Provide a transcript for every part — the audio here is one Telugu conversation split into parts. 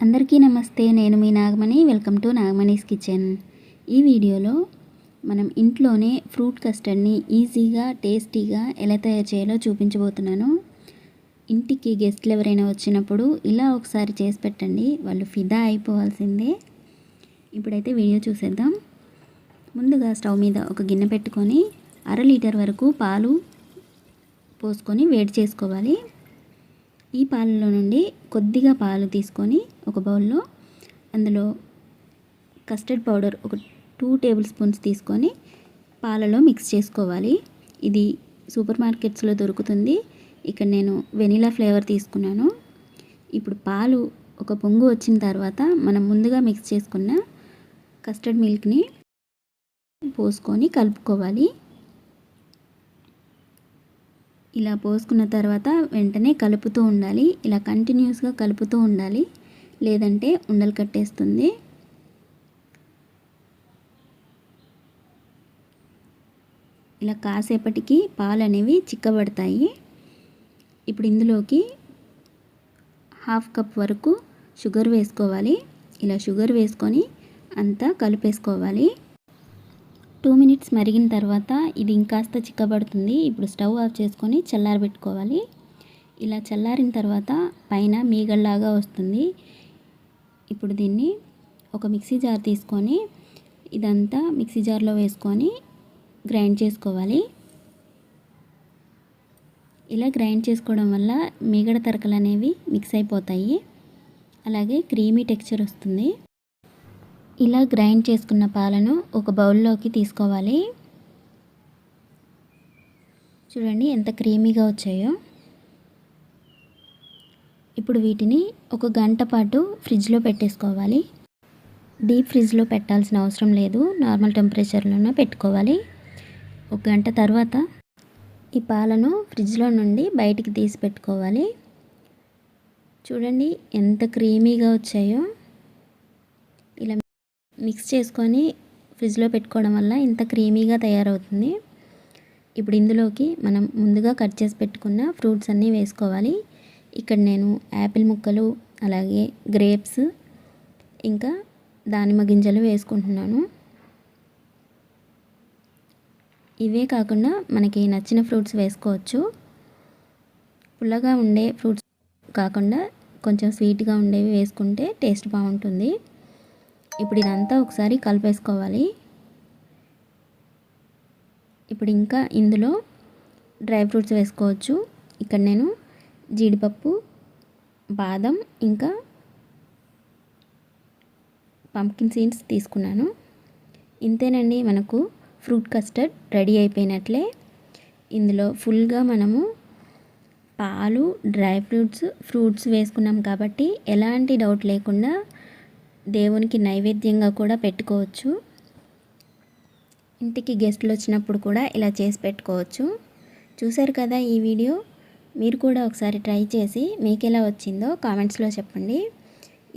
అందరికీ నమస్తే. నేను మీ Nagamani. Welcome to Nagamani's kitchen. ఈ వీడియోలో మనం ఇంట్లోనే ఫ్రూట్ కస్టర్డ్ని ఈజీగా టేస్టీగా ఎలా తయారు చేయాలో చూపించబోతున్నాను. ఇంటికి గెస్ట్లు ఎవరైనా వచ్చినప్పుడు ఇలా ఒకసారి చేసి పెట్టండి, వాళ్ళు ఫిదా అయిపోవాల్సిందే. ఇప్పుడైతే వీడియో చూసేద్దాం. ముందుగా స్టవ్ మీద ఒక గిన్నె పెట్టుకొని 1/2 లీటర్ వరకు పాలు పోసుకొని వేడి చేసుకోవాలి. ఈ పాలలో నుండి కొద్దిగా పాలు తీసుకొని ఒక బౌల్లో అందులో కస్టర్డ్ పౌడర్ ఒక 2 టేబుల్ స్పూన్స్ తీసుకొని పాలలో మిక్స్ చేసుకోవాలి. ఇది సూపర్ మార్కెట్స్లో దొరుకుతుంది. ఇక్కడ నేను వెనిలా ఫ్లేవర్ తీసుకున్నాను. ఇప్పుడు పాలు ఒక పొంగు వచ్చిన తర్వాత మనం ముందుగా మిక్స్ చేసుకున్న కస్టర్డ్ మిల్క్ని పోసుకొని కలుపుకోవాలి. ఇలా పోసుకున్న తర్వాత వెంటనే కలుపుతూ ఉండాలి. ఇలా కంటిన్యూస్గా కలుపుతూ ఉండాలి, లేదంటే ఉండలు కట్టేస్తుంది. ఇలా కాసేపటికి పాలు అనేవి చిక్కబడతాయి. ఇప్పుడు ఇందులోకి 1/2 కప్ వరకు షుగర్ వేసుకోవాలి. ఇలా షుగర్ వేసుకొని అంతా కలిపేసుకోవాలి. 2 మినిట్స్ మరిగిన తర్వాత ఇది ఇంకాస్త చిక్కబడుతుంది. ఇప్పుడు స్టవ్ ఆఫ్ చేసుకొని చల్లారబెట్టుకోవాలి. ఇలా చల్లారిన తర్వాత పైన మీగడలాగా వస్తుంది. ఇప్పుడు దీన్ని ఒక మిక్సీ జార్ తీసుకొని ఇదంతా మిక్సీ జార్లో వేసుకొని గ్రైండ్ చేసుకోవాలి. ఇలా గ్రైండ్ చేసుకోవడం వల్ల మీగడ తరకలు అనేవి మిక్స్ అయిపోతాయి, అలాగే క్రీమీ టెక్స్చర్ వస్తుంది. ఇలా గ్రైండ్ చేసుకున్న పాలను ఒక బౌల్లోకి తీసుకోవాలి. చూడండి ఎంత క్రీమీగా వచ్చాయో. ఇప్పుడు వీటిని 1 గంట పాటు ఫ్రిడ్జ్లో పెట్టేసుకోవాలి. డీప్ ఫ్రిడ్జ్లో పెట్టాల్సిన అవసరం లేదు, నార్మల్ టెంపరేచర్లోనే పెట్టుకోవాలి. 1 గంట తర్వాత ఈ పాలను ఫ్రిడ్జ్లో నుండి బయటికి తీసి పెట్టుకోవాలి. చూడండి ఎంత క్రీమీగా వచ్చాయో. ఇలా మిక్స్ చేసుకొని ఫ్రిడ్జ్లో పెట్టుకోవడం వల్ల ఇంత క్రీమీగా తయారవుతుంది. ఇప్పుడు ఇందులోకి మనం ముందుగా కట్ చేసి పెట్టుకున్న ఫ్రూట్స్ అన్నీ వేసుకోవాలి. ఇక్కడ నేను యాపిల్ ముక్కలు, అలాగే గ్రేప్స్, ఇంకా దానిమ్మ గింజలు వేసుకుంటున్నాను. ఇవే కాకుండా మనకి నచ్చిన ఫ్రూట్స్ వేసుకోవచ్చు. పుల్లగా ఉండే ఫ్రూట్స్ కాకుండా కొంచెం స్వీట్గా ఉండేవి వేసుకుంటే టేస్ట్ బాగుంటుంది. ఇప్పుడు ఇదంతా ఒకసారి కలిపేసుకోవాలి. ఇప్పుడు ఇంకా ఇందులో డ్రై ఫ్రూట్స్ వేసుకోవచ్చు. ఇక్కడ నేను జీడిపప్పు, బాదం, ఇంకా పంప్కిన్ సీడ్స్ తీసుకున్నాను. ఇంతేనండి, మనకు ఫ్రూట్ కస్టర్డ్ రెడీ అయిపోయినట్లే. ఇందులో ఫుల్గా మనము పాలు, డ్రై ఫ్రూట్స్ వేసుకున్నాం కాబట్టి ఎలాంటి డౌట్ లేకుండా దేవునికి నైవేద్యంగా కూడా పెట్టుకోవచ్చు. ఇంటికి గెస్ట్లు వచ్చినప్పుడు కూడా ఇలా చేసి పెట్టుకోవచ్చు. చూశారు కదా ఈ వీడియో. మీరు కూడా ఒకసారి ట్రై చేసి మీకు ఎలా వచ్చిందో కామెంట్స్లో చెప్పండి.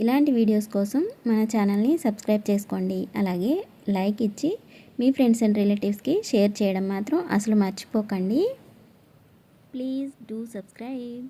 ఇలాంటి వీడియోస్ కోసం మన ఛానల్ని సబ్స్క్రైబ్ చేసుకోండి. అలాగే లైక్ ఇచ్చి మీ ఫ్రెండ్స్ అండ్ రిలేటివ్స్కి షేర్ చేయడం మాత్రం అసలు మర్చిపోకండి. Please do subscribe.